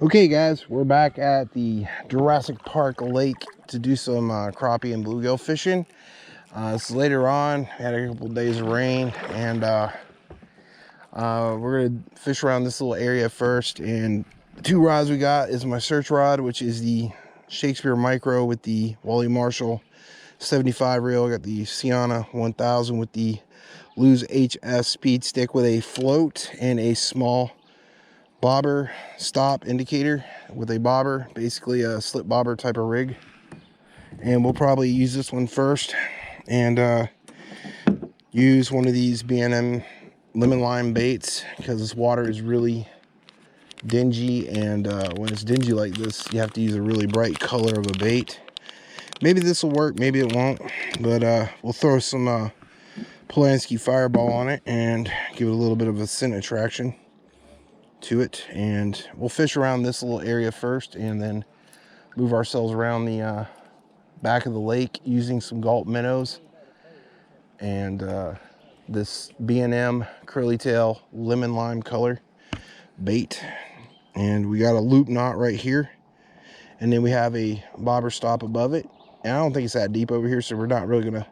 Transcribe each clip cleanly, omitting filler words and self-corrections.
Okay guys, we're back at the Jurassic Park lake to do some crappie and bluegill fishing. This is later on. Had a couple days of rain, and we're gonna fish around this little area first. And the two rods we got is my search rod, which is the Shakespeare Micro with the Wally Marshall 75 reel. I got the Sienna 1000 with the Lose HS speed stick with a float and a small bobber stop indicator with a bobber, basically a slip bobber type of rig. And we'll probably use this one first and use one of these B&M lemon lime baits because this water is really dingy, and when it's dingy like this you have to use a really bright color of a bait. Maybe this will work, maybe it won't, but we'll throw some Polanski Fireball on it and give it a little bit of a scent attraction to it. And we'll fish around this little area first and then move ourselves around the back of the lake using some gulp minnows and this B&M curly tail lemon lime color bait. And we got a loop knot right here, and then we have a bobber stop above it, and I don't think it's that deep over here, so we're not really gonna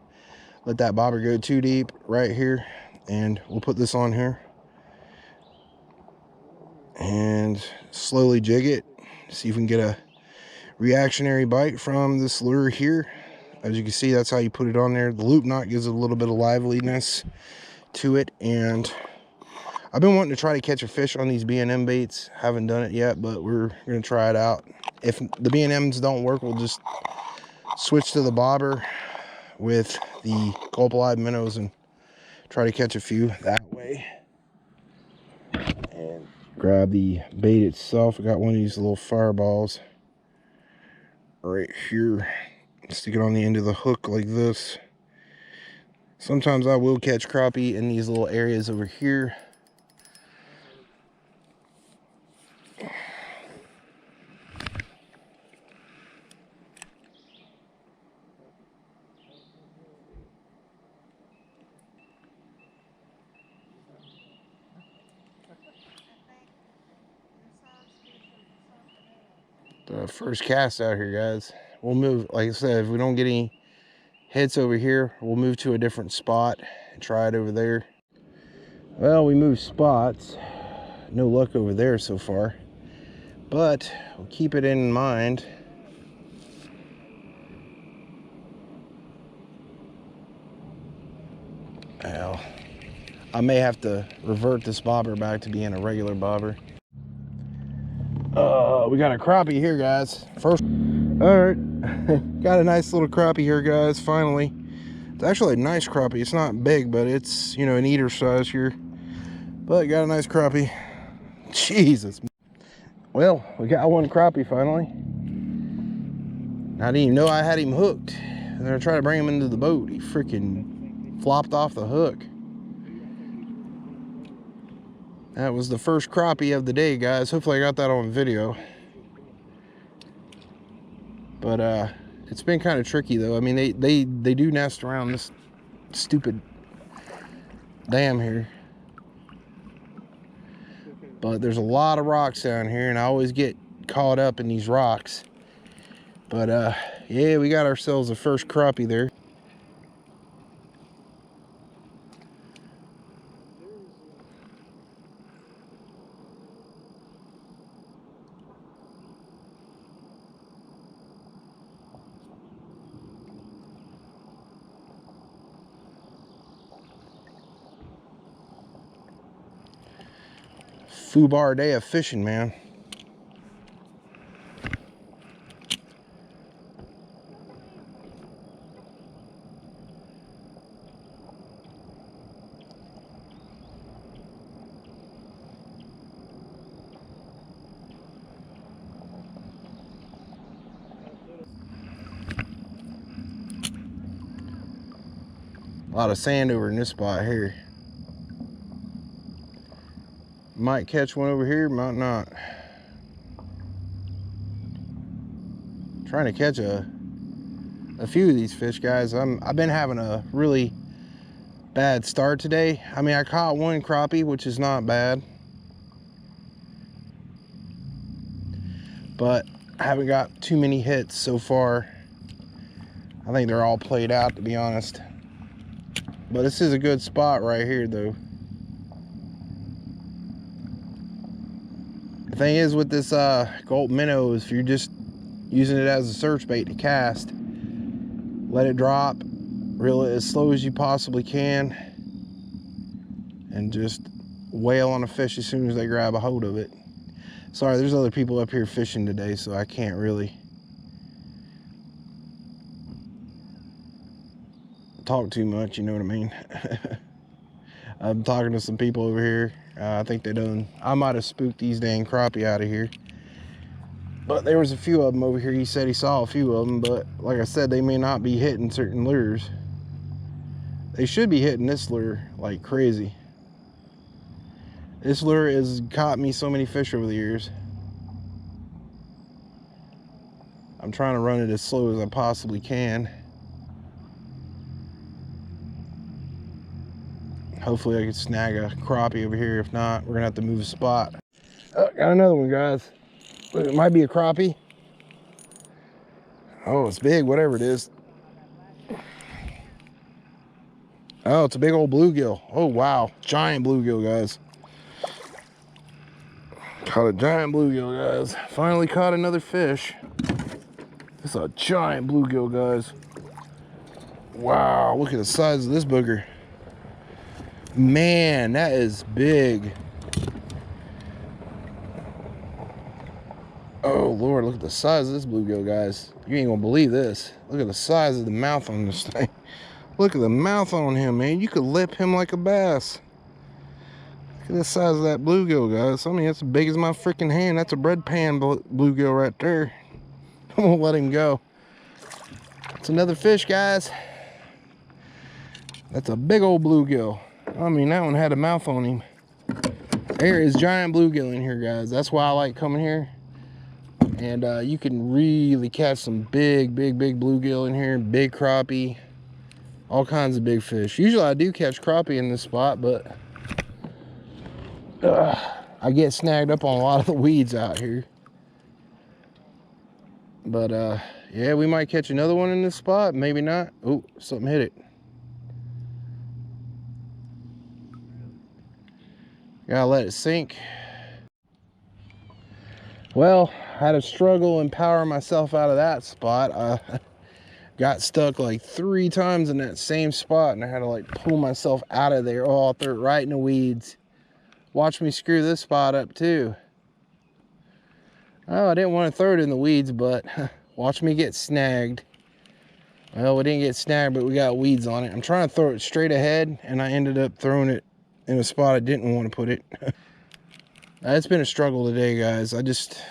let that bobber go too deep right here. And we'll put this on here and slowly jig it, see if we can get a reactionary bite from this lure here. As you can see, that's how you put it on there. The loop knot gives it a little bit of liveliness to it, and I've been wanting to try to catch a fish on these B&M baits. Haven't done it yet, but we're gonna try it out. If the B&Ms don't work, we'll just switch to the bobber with the gulp live minnows and try to catch a few that way. And grab the bait itself. I got one of these little fireballs right here. Stick it on the end of the hook like this. Sometimes I will catch crappie in these little areas over here. The first cast out here, guys. We'll move, like I said, if we don't get any hits over here, we'll move to a different spot and try it over there. Well, we moved spots. No luck over there so far, but we'll keep it in mind. Well, I may have to revert this bobber back to being a regular bobber. We got a crappie here, guys. First, all right, got a nice little crappie here, guys. Finally, it's actually a nice crappie. It's not big, but it's, you know, an eater size here. But got a nice crappie. Jesus. Well, we got one crappie finally. I didn't even know I had him hooked. And then I tried to bring him into the boat. He freaking flopped off the hook. That was the first crappie of the day, guys. Hopefully I got that on video. But it's been kind of tricky though. I mean, they do nest around this stupid dam here. But there's a lot of rocks down here, and I always get caught up in these rocks. But yeah, we got ourselves the first crappie there. Fubar day of fishing, man. A lot of sand over in this spot here. Might catch one over here, might not. Trying to catch a few of these fish, guys. I've been having a really bad start today. I mean, I caught one crappie, which is not bad. but I haven't got too many hits so far. I think they're all played out, to be honest. But this is a good spot right here, though. The thing is with this gold minnow is if you're just using it as a search bait to cast, let it drop, reel it as slow as you possibly can, and just wail on a fish as soon as they grab a hold of it. Sorry, there's other people up here fishing today, so I can't really talk too much, you know what I mean? I'm talking to some people over here. I think I might have spooked these dang crappie out of here. But there was a few of them over here. He said he saw a few of them, but like I said, they may not be hitting certain lures. They should be hitting this lure like crazy. This lure has caught me so many fish over the years. I'm trying to run it as slow as I possibly can. Hopefully I can snag a crappie over here. If not, we're gonna have to move a spot. Oh, got another one, guys. It might be a crappie. Oh, it's big, whatever it is. Oh, it's a big old bluegill. Oh, wow. Giant bluegill, guys. Caught a giant bluegill, guys. Finally caught another fish. It's a giant bluegill, guys. Wow, look at the size of this booger. Man, that is big. Oh, Lord, look at the size of this bluegill, guys. You ain't gonna believe this. Look at the size of the mouth on this thing. Look at the mouth on him, man. You could lip him like a bass. Look at the size of that bluegill, guys. I mean, that's as big as my freaking hand. That's a bread pan bluegill right there. I'm gonna let him go. It's another fish, guys. That's a big old bluegill. I mean, that one had a mouth on him. There is giant bluegill in here, guys. That's why I like coming here. And you can really catch some big bluegill in here. Big crappie. All kinds of big fish. Usually I do catch crappie in this spot, but I get snagged up on a lot of the weeds out here. But yeah, we might catch another one in this spot. Maybe not. Oh, something hit it. Gotta let it sink. Well, I had to struggle and power myself out of that spot. I got stuck like 3 times in that same spot, and I had to like pull myself out of there. Oh, I threw it right in the weeds. Watch me screw this spot up too. Oh, I didn't want to throw it in the weeds, but watch me get snagged. Well, we didn't get snagged, but we got weeds on it. I'm trying to throw it straight ahead, and I ended up throwing it in a spot I didn't want to put it. It's been a struggle today, guys. I just...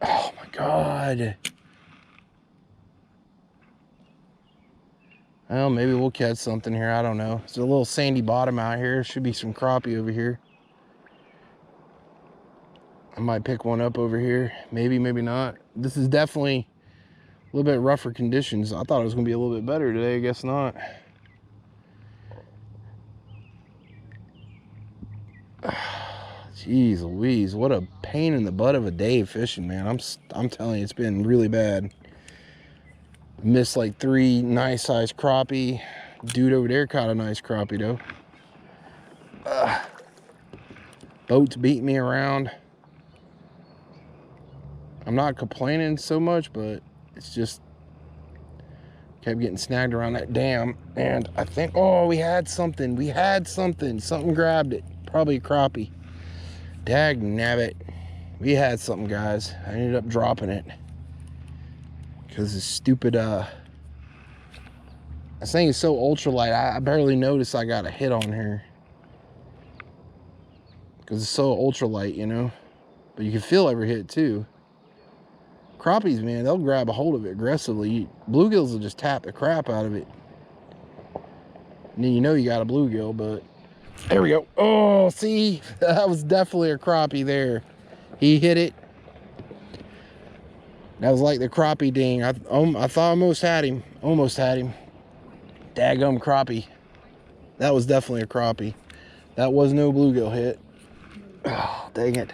oh my God. Well, maybe we'll catch something here. I don't know. It's a little sandy bottom out here. Should be some crappie over here. I might pick one up over here. Maybe, maybe not. This is definitely a little bit rougher conditions. I thought it was going to be a little bit better today. I guess not. Jeez Louise, what a pain in the butt of a day fishing, man. I'm telling you, it's been really bad. Missed like 3 nice sized crappie. Dude over there caught a nice crappie though. Boats beat me around. I'm not complaining so much, but it's just kept getting snagged around that dam. And I think, oh, we had something. Something grabbed it. Probably a crappie. Dag nabbit. We had something, guys. I ended up dropping it. Because this stupid, this thing is so ultralight, I barely noticed I got a hit on here. Because it's so ultralight, you know. But you can feel every hit, too. Crappies, man, they'll grab a hold of it aggressively. Bluegills will just tap the crap out of it. And then you know you got a bluegill, but... there we go. Oh, see? That was definitely a crappie there. He hit it. That was like the crappie ding. I thought I almost had him. Almost had him. Daggum crappie. That was definitely a crappie. That was no bluegill hit. Oh, dang it.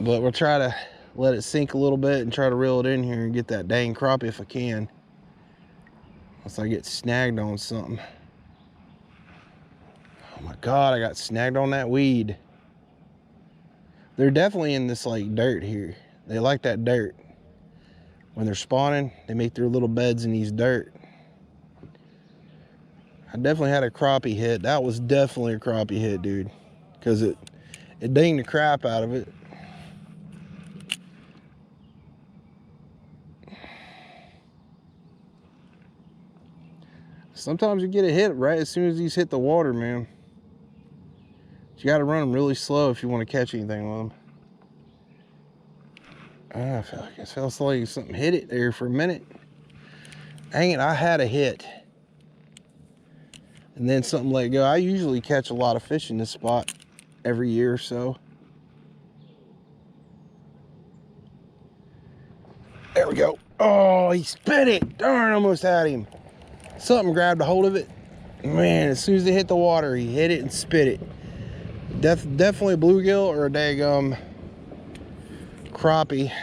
But we'll try to let it sink a little bit and try to reel it in here and get that dang crappie if I can. Unless I get snagged on something. Oh my God, I got snagged on that weed. They're definitely in this like dirt here. They like that dirt. When they're spawning, they make their little beds in these dirt. I definitely had a crappie hit. That was definitely a crappie hit, dude. Because it dinged the crap out of it. Sometimes you get a hit right as soon as these hit the water, man. You got to run them really slow if you want to catch anything with them. I felt like something hit it there for a minute. Dang it, I had a hit. And then something let go. I usually catch a lot of fish in this spot every year or so. There we go. Oh, he spit it. Darn, almost had him. Something grabbed a hold of it. Man, as soon as it hit the water, he hit it and spit it. Definitely a bluegill or a daggum crappie.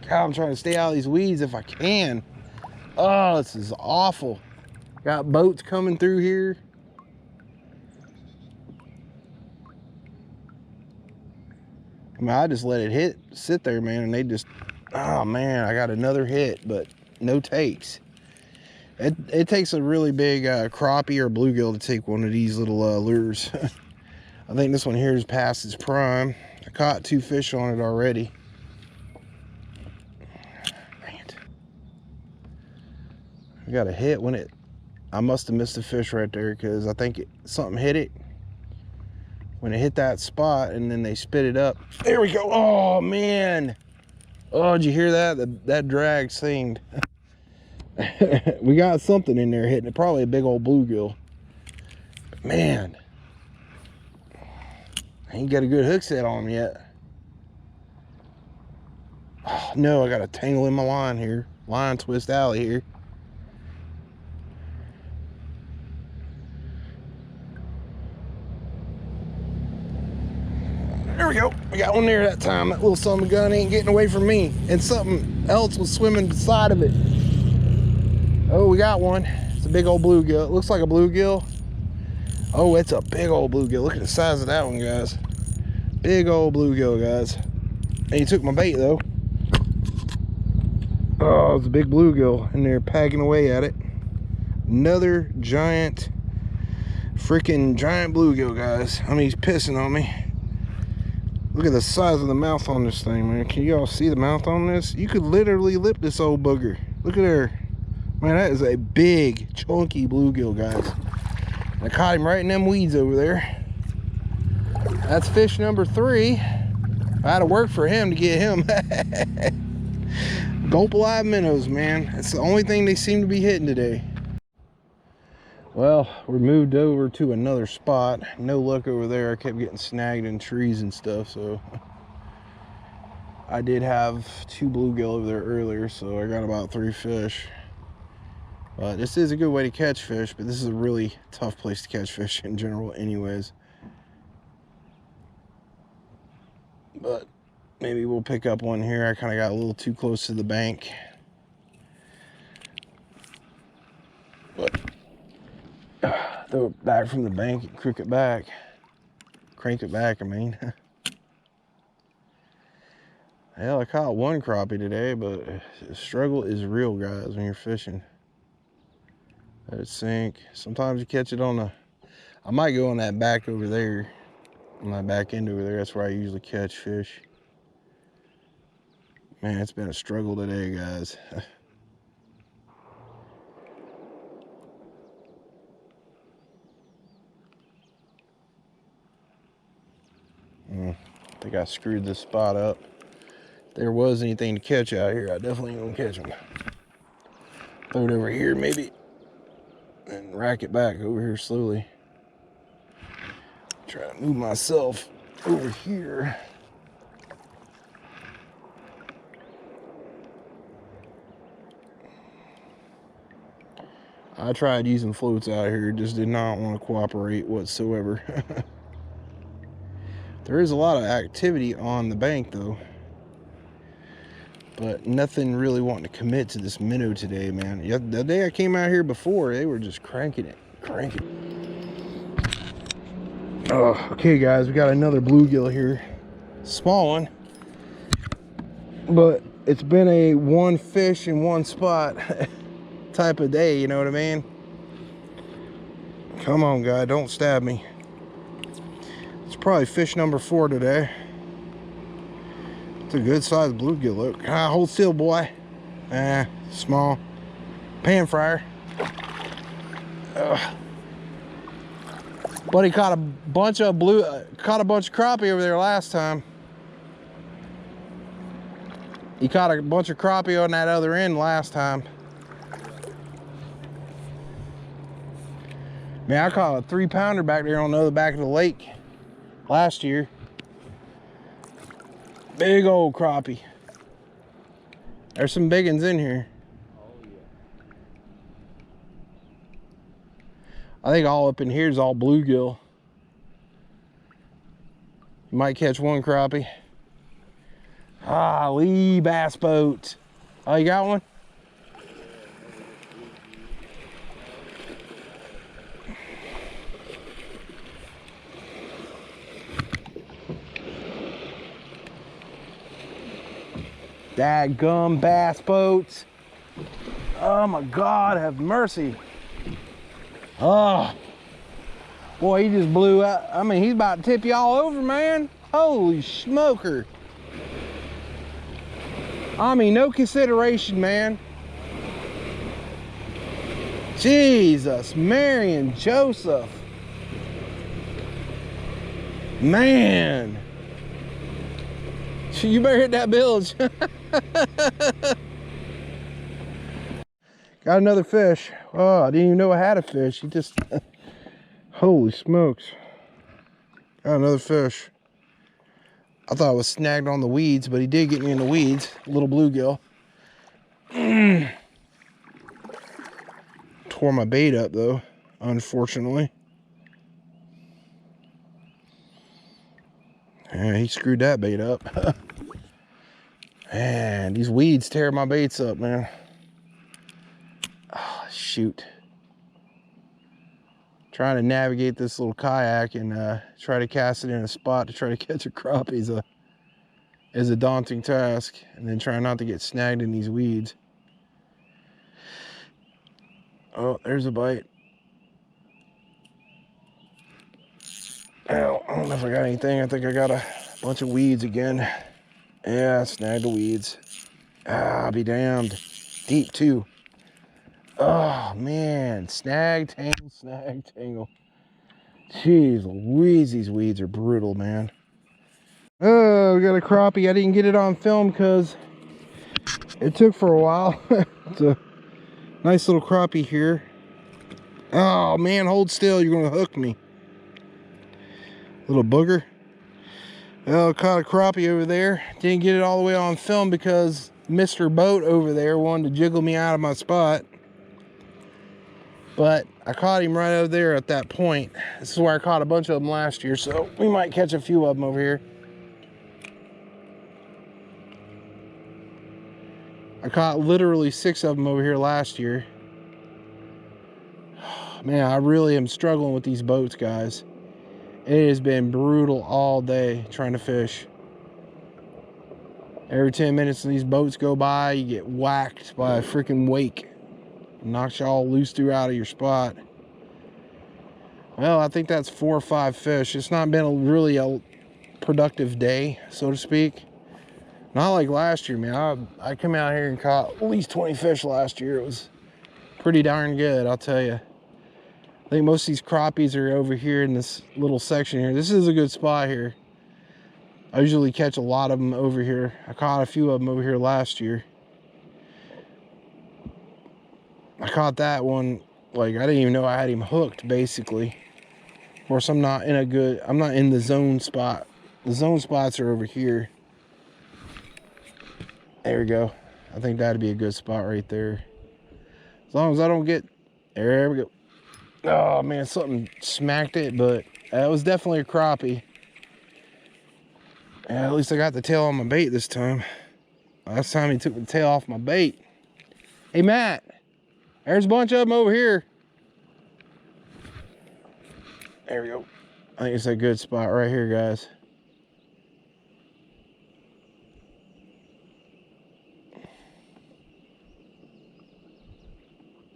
God, I'm trying to stay out of these weeds if I can. Oh, this is awful. Got boats coming through here. I mean, I just let it sit there, man, and they just, oh man, I got another hit, but no takes. It takes a really big crappie or bluegill to take one of these little lures. I think this one here is past its prime. I caught 2 fish on it already. Dang it. I got a hit when I must have missed a fish right there because I think something hit it when it hit that spot and then they spit it up. There we go. Oh man. Oh, did you hear that? That drag singed. We got something in there hitting it. Probably a big old bluegill. Man. I ain't got a good hook set on him yet. Oh, no, I got a tangle in my line here. Line twist alley here. There we go. We got one there that time. That little son of a gun ain't getting away from me. And something else was swimming beside of it. Oh, we got one. It's a big old bluegill. It looks like a bluegill. Oh, it's a big old bluegill. Look at the size of that one, guys. Big old bluegill, guys. And he took my bait, though. Oh, it's a big bluegill in there packing away at it. Another giant, freaking giant bluegill, guys. I mean, he's pissing on me. Look at the size of the mouth on this thing, man. Can you all see the mouth on this? You could literally lip this old booger. Look at her. Man, that is a big, chunky bluegill, guys. I caught him right in them weeds over there. That's fish number 3. I had to work for him to get him. Gulp alive minnows, man. That's the only thing they seem to be hitting today. Well, we moved over to another spot. No luck over there. I kept getting snagged in trees and stuff, so I did have 2 bluegill over there earlier, so I got about 3 fish. This is a good way to catch fish, but this is a really tough place to catch fish in general anyways. But maybe we'll pick up one here. I kind of got a little too close to the bank. But throw it back from the bank and crank it back, I mean. Hell, I caught 1 crappie today, but the struggle is real, guys, when you're fishing. Let it sink. Sometimes you catch it on I might go on that back over there, on that back end over there. That's where I usually catch fish. Man, it's been a struggle today, guys. I think I screwed this spot up. If there was anything to catch out here, I definitely ain't gonna catch them. Throw it over here, maybe, and rack it back over here slowly. Try to move myself over here. I tried using floats out here, just did not want to cooperate whatsoever. There is a lot of activity on the bank though, but nothing really wanting to commit to this minnow today, man. The day I came out here before, they were just cranking it. Oh, okay guys, we got another bluegill here. Small one, but it's been a one fish in one spot type of day, you know what I mean? Come on guy, don't stab me. It's probably fish number 4 today. It's a good sized bluegill. Look, hold still, boy. Small. Pan fryer. Buddy caught a bunch of crappie over there last time. He caught a bunch of crappie on that other end last time. Man, I caught a 3-pounder back there on the other back of the lake last year. Big old crappie. There's some big ones in here. I think all up in here is all bluegill. You might catch one crappie. Lee bass boat. Oh, you got one? Dadgum bass boats. Oh my God, have mercy. Oh, boy, he just blew up. I mean, he's about to tip you all over, man. Holy smoker. I mean, no consideration, man. Jesus, Mary and Joseph. Man. You better hit that bilge. Got another fish. Oh, I didn't even know I had a fish. He just, holy smokes. Got another fish. I thought I was snagged on the weeds, but he did get me in the weeds. Little bluegill. Tore my bait up though, unfortunately. Yeah, he screwed that bait up. Man, these weeds tear my baits up, man. Oh, shoot. Trying to navigate this little kayak and try to cast it in a spot to try to catch a crappie is a daunting task. And then trying not to get snagged in these weeds. Oh, there's a bite. Ow, I don't know if I got anything. I think I got a bunch of weeds again. Yeah, snagged the weeds. I'll be damned. Deep too. Oh man, snag, tangle. Jeez Louise, these weeds are brutal, man. Oh, we got a crappie. I didn't get it on film because it took for a while. It's a nice little crappie here. Oh man, hold still, you're gonna hook me. Little booger. Well, caught a crappie over there. Didn't get it all the way on film because Mr. Boat over there wanted to jiggle me out of my spot. But I caught him right over there at that point. This is where I caught a bunch of them last year, so we might catch a few of them over here. I caught literally 6 of them over here last year. Man, I really am struggling with these boats, guys. It has been brutal all day trying to fish. Every 10 minutes these boats go by, you get whacked by a freaking wake. Knocks you all loose throughout of your spot. Well, I think that's 4 or 5 fish. It's not been really a productive day, so to speak. Not like last year, man. I come out here and caught at least 20 fish last year. It was pretty darn good, I'll tell you. I think most of these crappies are over here in this little section here. This is a good spot here. I usually catch a lot of them over here. I caught a few of them over here last year. I caught that one, like, I didn't even know I had him hooked, basically. Of course, I'm not in the zone spot. The zone spots are over here. There we go. I think that'd be a good spot right there. As long as I don't get, there we go. Oh man, something smacked it, but that was definitely a crappie. Yeah, at least I got the tail on my bait this time. Last time he took the tail off my bait. Hey, Matt, there's a bunch of them over here. There we go. I think it's a good spot right here, guys.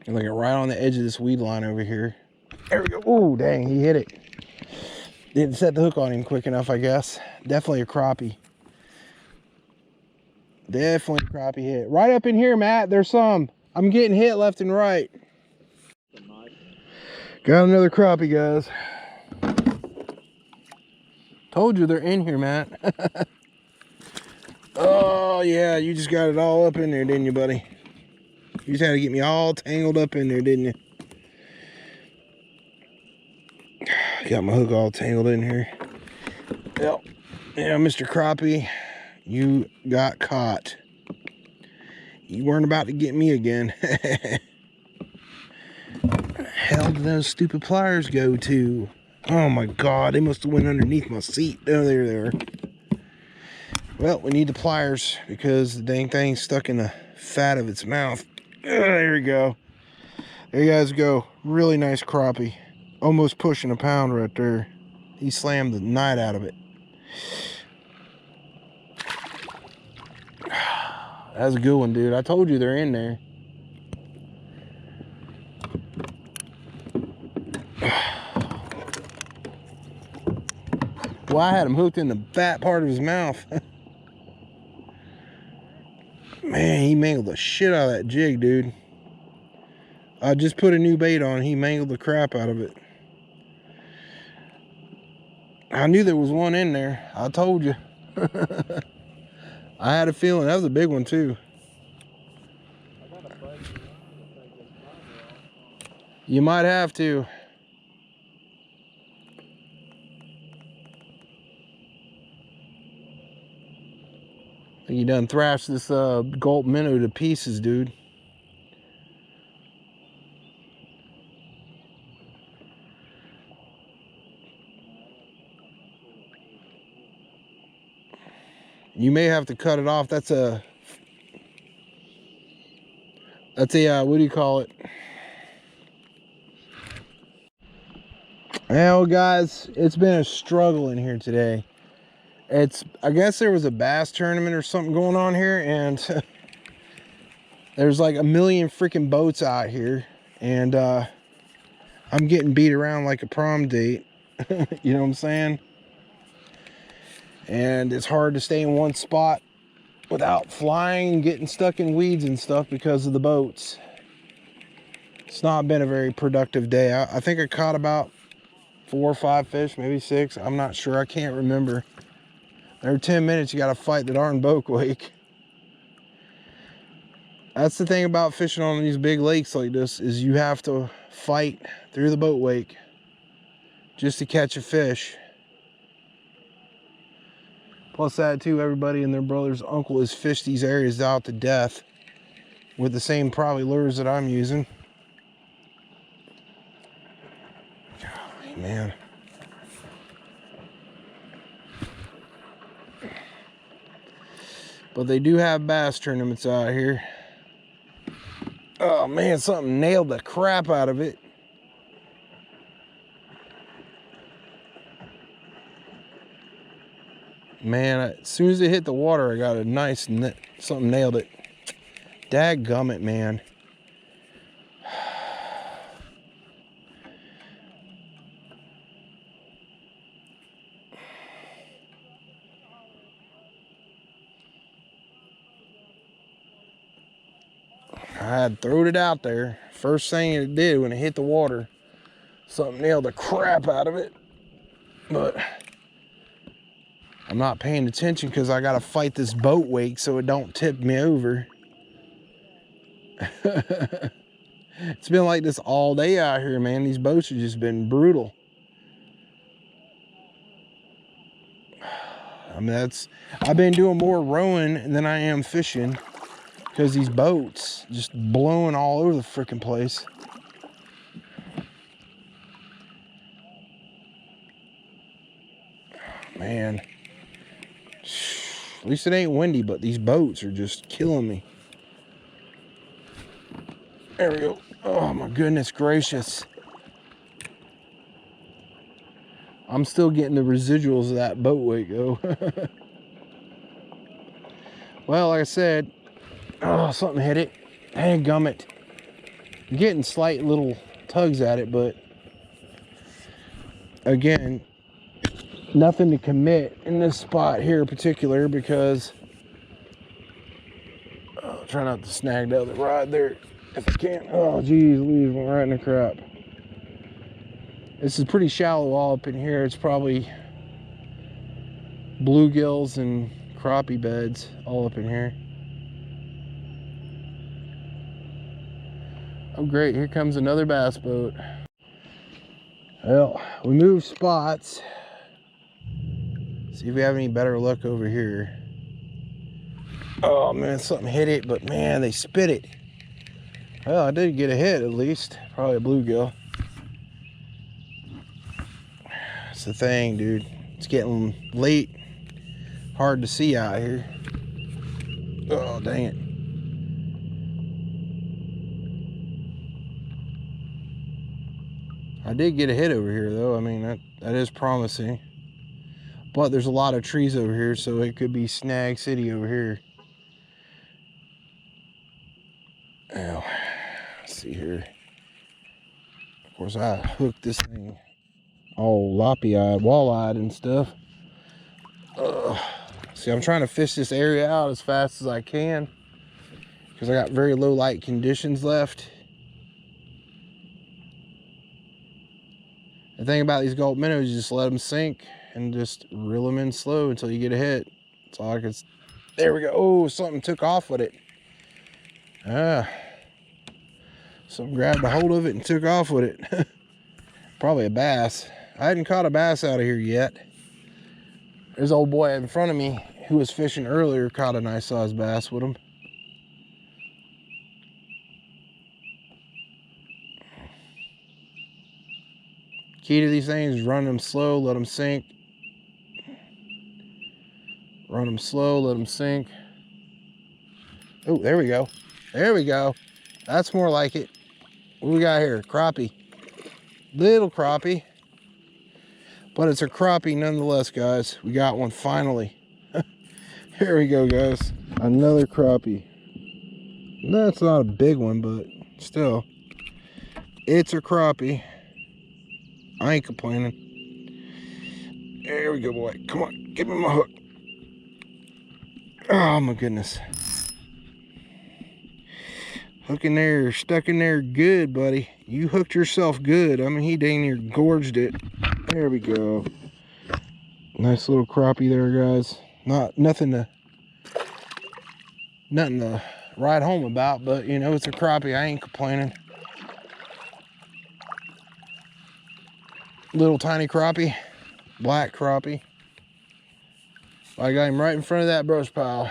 And like right on the edge of this weed line over here. There we go. Oh, dang, he hit it. Didn't set the hook on him quick enough, I guess. Definitely a crappie. Definitely a crappie hit. Right up in here, Matt, there's some. I'm getting hit left and right. Got another crappie, guys. Told you they're in here, Matt. Oh, yeah, you just got it all up in there, didn't you, buddy? You just had to get me all tangled up in there, didn't you? Got my hook all tangled in here. Yep. Yeah, Mr. Crappie, you got caught. You weren't about to get me again. Where the hell did those stupid pliers go to? Oh my God, they must have went underneath my seat. Oh, there they are. Well, we need the pliers because the dang thing's stuck in the fat of its mouth. There we go. There you guys go. Really nice crappie. Almost pushing a pound right there. He slammed the night out of it. That's a good one, dude. I told you they're in there. Well, I had him hooked in the fat part of his mouth. Man, he mangled the shit out of that jig, dude. I just put a new bait on. He mangled the crap out of it. I knew there was one in there. I told you. I had a feeling. That was a big one, too. You might have to. I think you done thrashed this gulp minnow to pieces, dude. You may have to cut it off. That's a what do you call it? Well, guys, it's been a struggle in here today. I guess there was a bass tournament or something going on here, and there's like a million freaking boats out here, and I'm getting beat around like a prom date. You know what I'm saying? And it's hard to stay in one spot without flying and getting stuck in weeds and stuff because of the boats. It's not been a very productive day. I think I caught about 4 or 5 fish, maybe 6. I'm not sure. I can't remember. Every 10 minutes, you got to fight the darn boat wake. That's the thing about fishing on these big lakes like this, is you have to fight through the boat wake just to catch a fish. Plus that too, everybody and their brother's uncle has fished these areas out to death with the same probably lures that I'm using. Golly, man. But they do have bass tournaments out here. Oh man, something nailed the crap out of it. Man, as soon as it hit the water, I got a nice, something nailed it. Dadgummit, man. I had thrown it out there. First thing it did when it hit the water, something nailed the crap out of it. But I'm not paying attention because I got to fight this boat wake so it don't tip me over. It's been like this all day out here, man. These boats have just been brutal. I mean, I've been doing more rowing than I am fishing because these boats just blowing all over the freaking place. Man, At least it ain't windy, but these boats are just killing me. There we go. Oh my goodness gracious. I'm still getting the residuals of that boat weight go. Well, like I said, oh, something hit it. Dang gummit. I'm getting slight little tugs at it, but again, nothing to commit in this spot here in particular because try not to snag the other rod there if I can. Oh geez, Louise, went right in the crap. This is pretty shallow all up in here. It's probably bluegills and crappie beds all up in here. Oh great, here comes another bass boat. Well, we moved spots. See if we have any better luck over here. Oh man, something hit it, but man, they spit it. Well, I did get a hit at least. Probably a bluegill. That's the thing, dude. It's getting late. Hard to see out here. Oh, dang it. I did get a hit over here, though. I mean, that is promising. But there's a lot of trees over here, so it could be Snag City over here. Oh, let's see here. Of course, I hooked this thing all loppy-eyed, wall-eyed and stuff. See, I'm trying to fish this area out as fast as I can because I got very low light conditions left. The thing about these gulp minnows, you just let them sink and just reel them in slow until you get a hit. That's all I can. There we go. Oh, something took off with it. Something grabbed a hold of it and took off with it. Probably a bass. I hadn't caught a bass out of here yet. There's old boy in front of me who was fishing earlier caught a nice sized bass with him. Key to these things is run them slow, let them sink. Run them slow, let them sink. Oh, there we go. There we go. That's more like it. What do we got here? Crappie. Little crappie. But it's a crappie nonetheless, guys. We got one finally. Here we go, guys. Another crappie. That's not a big one, but still. It's a crappie. I ain't complaining. There we go, boy. Come on, give me my hook. Oh my goodness. Hook in there, stuck in there good, buddy. You hooked yourself good. I mean, he dang near gorged it. There we go. Nice little crappie there, guys. Nothing to write home about, but you know, it's a crappie. I ain't complaining. Little tiny crappie, black crappie. I got him right in front of that brush pile.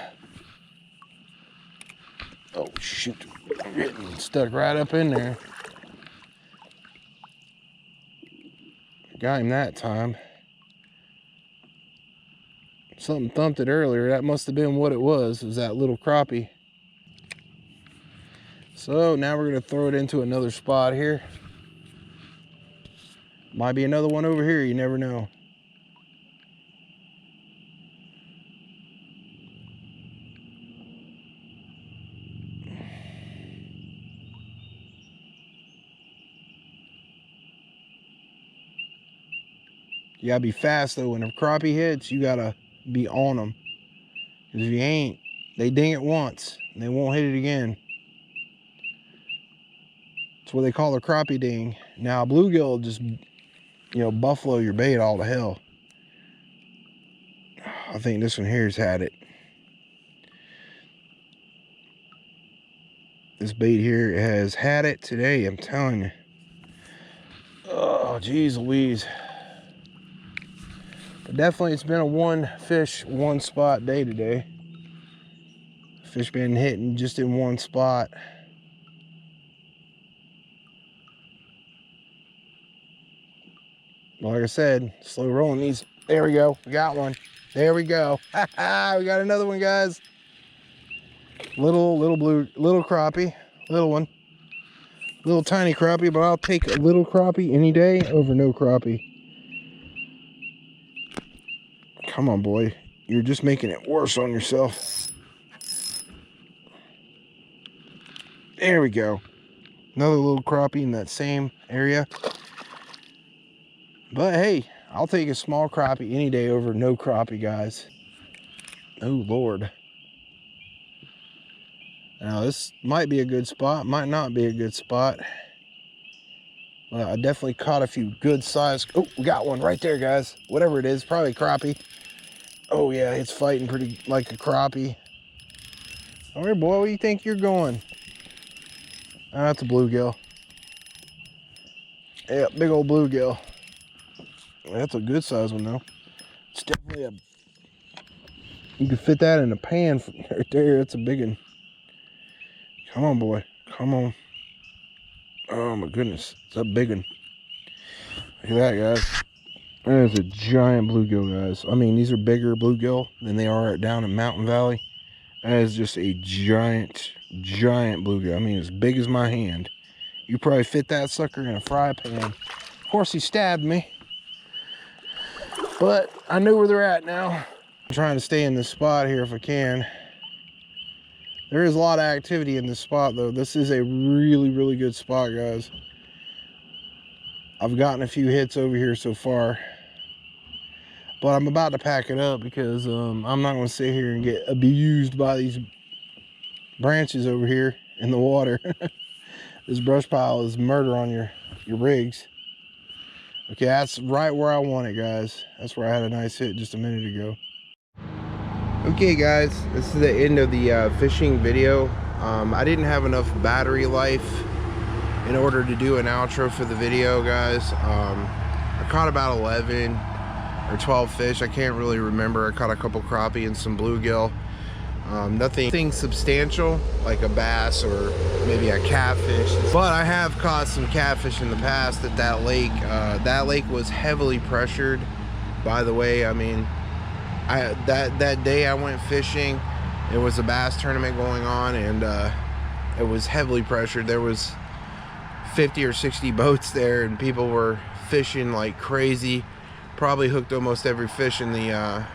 Oh shoot, I'm getting stuck right up in there. Got him that time. Something thumped it earlier. That must have been what it was. It was that little crappie. So now we're gonna throw it into another spot here. Might be another one over here, you never know. You gotta be fast though. When a crappie hits, you gotta be on them. Because if you ain't, they ding it once and they won't hit it again. That's what they call a crappie ding. Now a bluegill will just, you know, buffalo your bait all to hell. I think this one here's had it. This bait here has had it today, I'm telling you. Oh, geez Louise. But definitely it's been a one fish, one spot day today. Fish been hitting just in one spot. Like I said, slow rolling these. There we go, we got one. There we go. We got another one, guys. Little crappie, little one. Little tiny crappie, but I'll take a little crappie any day over no crappie. Come on, boy. You're just making it worse on yourself. There we go. Another little crappie in that same area. But hey, I'll take a small crappie any day over no crappie, guys. Oh, Lord. Now, this might be a good spot, might not be a good spot. Well, I definitely caught a few good size. Oh, we got one right there, guys. Whatever it is, probably crappie. Oh, yeah, it's fighting pretty like a crappie. All right, boy, where do you think you're going? Oh, that's a bluegill. Yeah, big old bluegill. That's a good size one, though. It's definitely a... You can fit that in a pan right there. That's a big one. Come on, boy. Come on. Oh, my goodness. It's a big one. Look at that, guys. That is a giant bluegill, guys. I mean, these are bigger bluegill than they are down in Mountain Valley. That is just a giant bluegill. I mean, as big as my hand. You probably fit that sucker in a fry pan. Of course, he stabbed me. But I know where they're at now. I'm trying to stay in this spot here if I can. There is a lot of activity in this spot, though. This is a really good spot, guys. I've gotten a few hits over here so far. But I'm about to pack it up because I'm not going to sit here and get abused by these branches over here in the water. This brush pile is murder on your rigs. Okay, that's right where I want it, guys. That's where I had a nice hit just a minute ago. Okay, guys, this is the end of the fishing video. I didn't have enough battery life in order to do an outro for the video, guys. I caught about 11 or 12 fish. I can't really remember. I caught a couple crappie and some bluegill. Nothing substantial like a bass or maybe a catfish, but I have caught some catfish in the past at that lake. That lake was heavily pressured, by the way. I mean, that day I went fishing, it was a bass tournament going on, and it was heavily pressured. There was 50 or 60 boats there, and people were fishing like crazy. Probably hooked almost every fish in the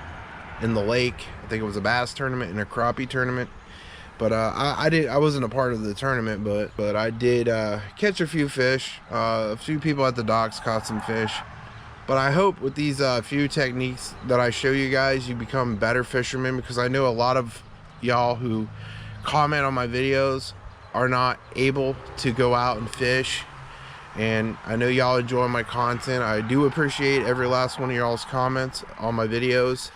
lake. I think it was a bass tournament and a crappie tournament, but I wasn't a part of the tournament, but I did catch a few fish. A few people at the docks caught some fish. But I hope with these few techniques that I show you guys, you become better fishermen, because I know a lot of y'all who comment on my videos are not able to go out and fish. And I know y'all enjoy my content. I do appreciate every last one of y'all's comments on my videos.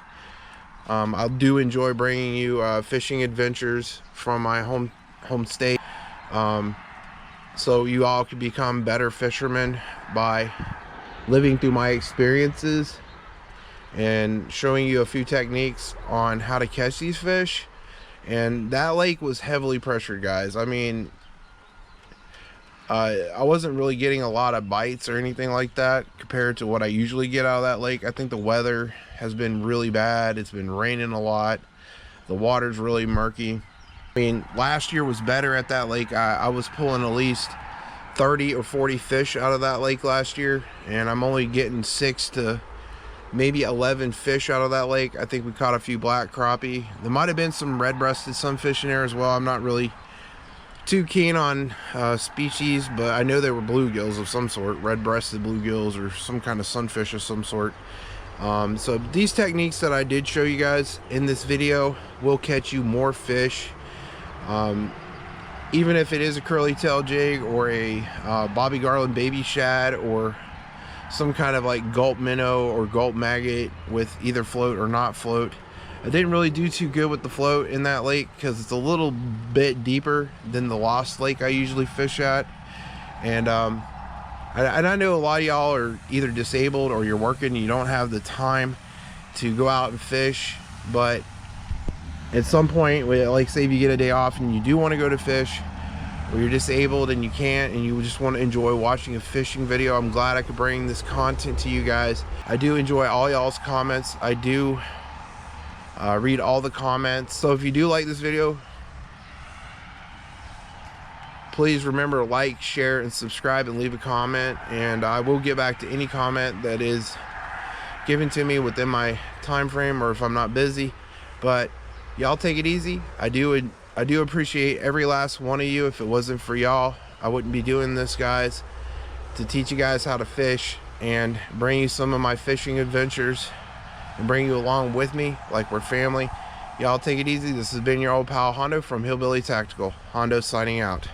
I do enjoy bringing you fishing adventures from my home state. So you all can become better fishermen by living through my experiences and showing you a few techniques on how to catch these fish. And that lake was heavily pressured, guys. I mean, I wasn't really getting a lot of bites or anything like that compared to what I usually get out of that lake. I think the weather has been really bad. It's been raining a lot. The water's really murky. I mean, last year was better at that lake. I was pulling at least 30 or 40 fish out of that lake last year, and I'm only getting 6 to maybe 11 fish out of that lake. I think we caught a few black crappie. There might have been some red-breasted sunfish in there as well. I'm not really too keen on species, but I know they were bluegills of some sort, red-breasted bluegills or some kind of sunfish of some sort. So these techniques that I did show you guys in this video will catch you more fish. Even if it is a curly tail jig or a Bobby Garland baby shad or some kind of like gulp minnow or gulp maggot with either float or not float. I didn't really do too good with the float in that lake because it's a little bit deeper than the Lost Lake I usually fish at. And I know a lot of y'all are either disabled or you're working and you don't have the time to go out and fish, but at some point, like say if you get a day off and you do want to go to fish, or you're disabled and you can't and you just want to enjoy watching a fishing video, I'm glad I could bring this content to you guys. I do enjoy all y'all's comments. I do read all the comments. So if you do like this video, please remember to like, share, and subscribe, and leave a comment, and I will get back to any comment that is given to me within my time frame, or if I'm not busy. But y'all take it easy. I do appreciate every last one of you. If it wasn't for y'all, I wouldn't be doing this, guys, to teach you guys how to fish and bring you some of my fishing adventures and bring you along with me like we're family. Y'all take it easy. This has been your old pal Hondo from Hillbilly Tactical. Hondo signing out.